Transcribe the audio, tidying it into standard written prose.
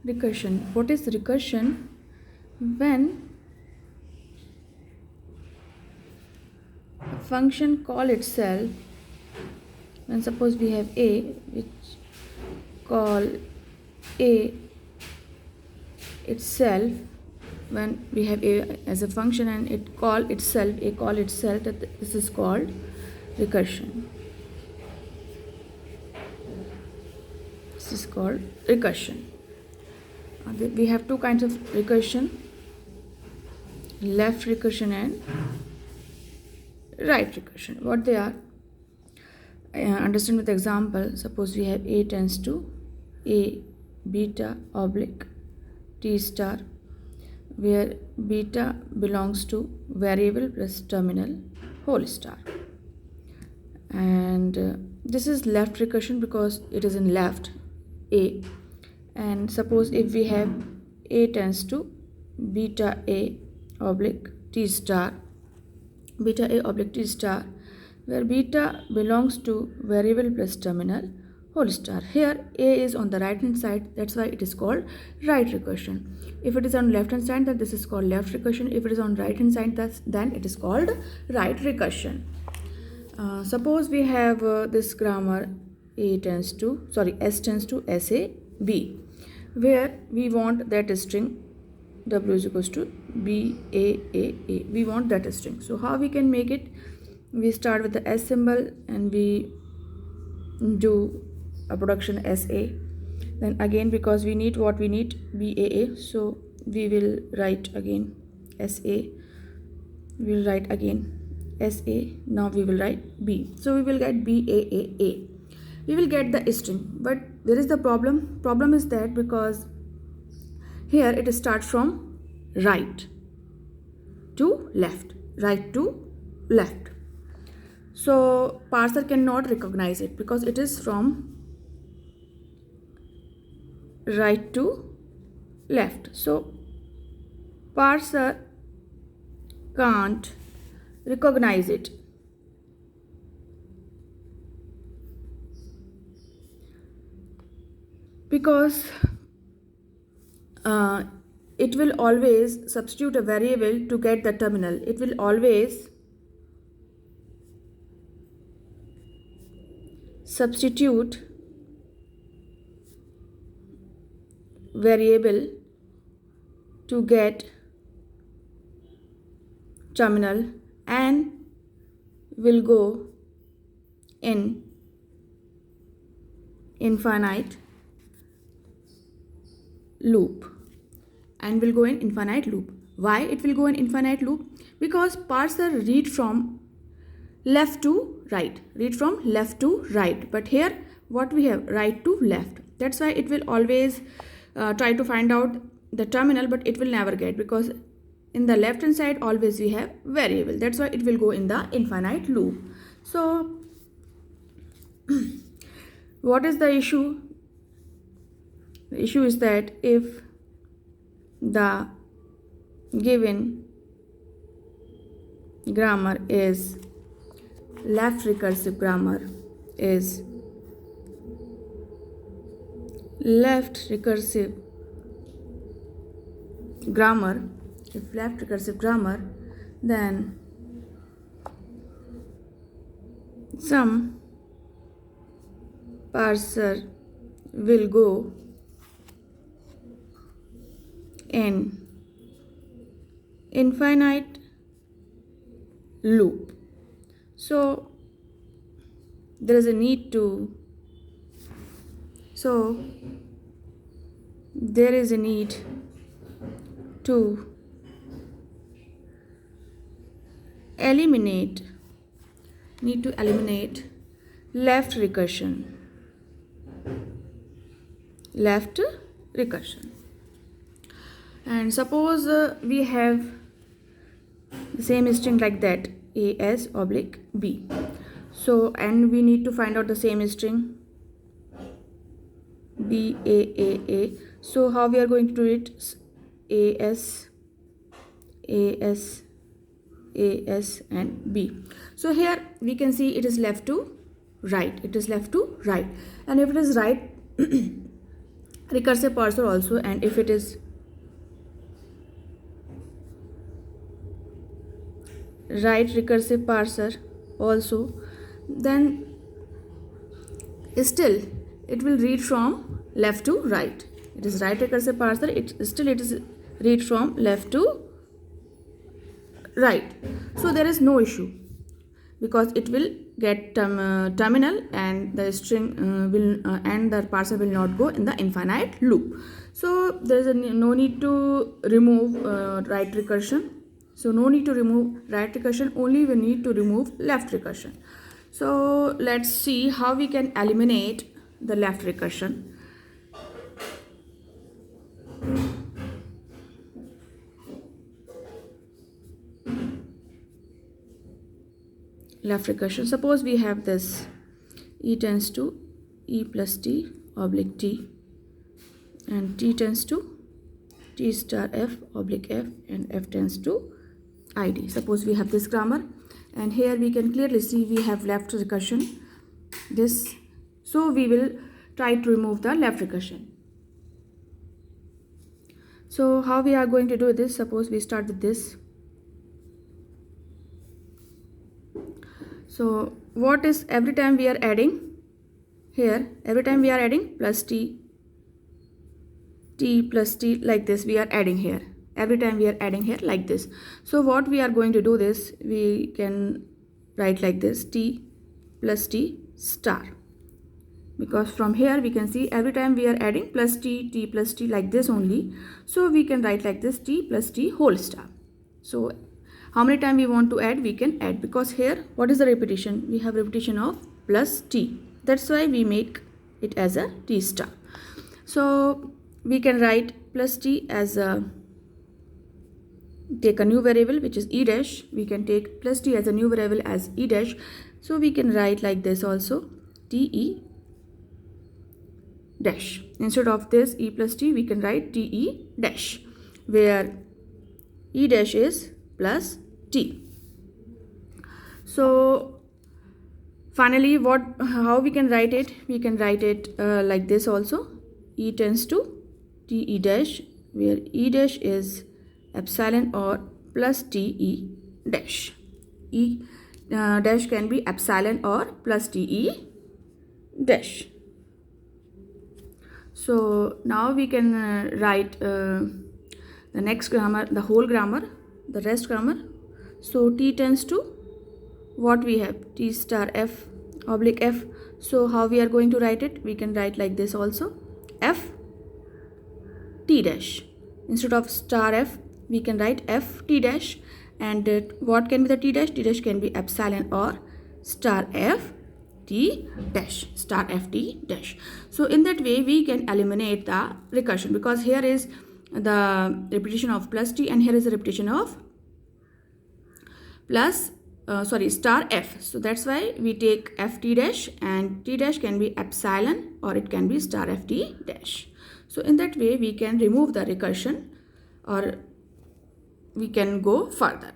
Recursion. What is recursion? When a function call itself, when suppose we have a which call a itself, when we have a as a function and it call itself, that this is called recursion. This is called recursion. We have two kinds of recursion: left recursion and right recursion. What they are? Understand with example. Suppose we have a tends to a beta oblique t star, where beta belongs to variable plus terminal whole star, and this is left recursion because it is in left a. And suppose if we have a tends to beta a oblique t star, where beta belongs to variable plus terminal whole star. Here a is on the right hand side, that's why it is called right recursion. If it is on left hand side, then this is called left recursion. If it is on right hand side, then it is called right recursion. Suppose we have this grammar s tends to sab, where we want that string w is equals to b-a-a-a. We want that string. So how we can make it? We start with the s symbol and we do a production sa. Then again, because we need what we need, b-a-a, so we will write again sa. We will write again sa. Now we will write b. So we will get b-a-a-a. We will get the string, but there is the problem is that because here it starts from right to left, so parser cannot recognize it because it is from right to left. So parser can't recognize it. Because it will always substitute a variable to get the terminal. It will always substitute variable to get terminal and will go in infinite loop. Why it will go in infinite loop? Because parser read from left to right, but here what we have, right to left. That's why it will always try to find out the terminal, but it will never get, because in the left hand side always we have variable. That's why it will go in the infinite loop. So what is the issue? The issue is that if the given grammar is left recursive grammar, then some parser will go in infinite loop. So there is a need to eliminate left recursion. And suppose we have the same string like that, as oblique b. So, and we need to find out the same string b a. So how we are going to do it? as and b. So here we can see it is left to right, and if it is right recursive parser also, and if it is right recursive parser also, then still it will read from left to right. It is right recursive parser, it is read from left to right. So there is no issue, because it will get terminal, and the string and the parser will not go in the infinite loop. So there is no need to remove right recursion. So no need to remove right recursion, only we need to remove left recursion. So let's see how we can eliminate the left recursion. Left recursion. Suppose we have this e tends to e plus t oblique t, and t tends to t star f oblique f, and f tends to id. Suppose we have this grammar, and here we can clearly see we have left recursion, this. So we will try to remove the left recursion. So how we are going to do this? Suppose we start with this. So what is, every time we are adding here, every time we are adding plus t plus t, like this we are adding here. Every time we are adding here like this. So what we are going to do this, we can write like this, t plus t star, because from here we can see every time we are adding plus t plus t, like this only. So we can write like this, t plus t whole star. So how many times we want to add, we can add, because here what is the repetition? We have repetition of plus t. That's why we make it as a t star. So we can write plus t as a, take a new variable which is e dash. We can take plus t as a new variable as e dash. So we can write like this also, te dash. Instead of this e plus t, we can write te dash, where e dash is plus t. So finally, how we can write it? We can write it like this also, e tends to te dash, where e dash is epsilon or plus te dash. E dash can be epsilon or plus te dash. So now we can write the next grammar, the whole grammar, the rest grammar. So t tends to, what we have, t star f oblique f. So how we are going to write it? We can write like this also, f t dash. Instead of star f, we can write f t dash. And what can be the t dash? T dash can be epsilon or star f t dash, star f t dash. So in that way we can eliminate the recursion, because here is the repetition of plus t, and here is the repetition of plus star f. So that's why we take f t dash, and t dash can be epsilon or it can be star f t dash. So in that way we can remove the recursion, or we can go further.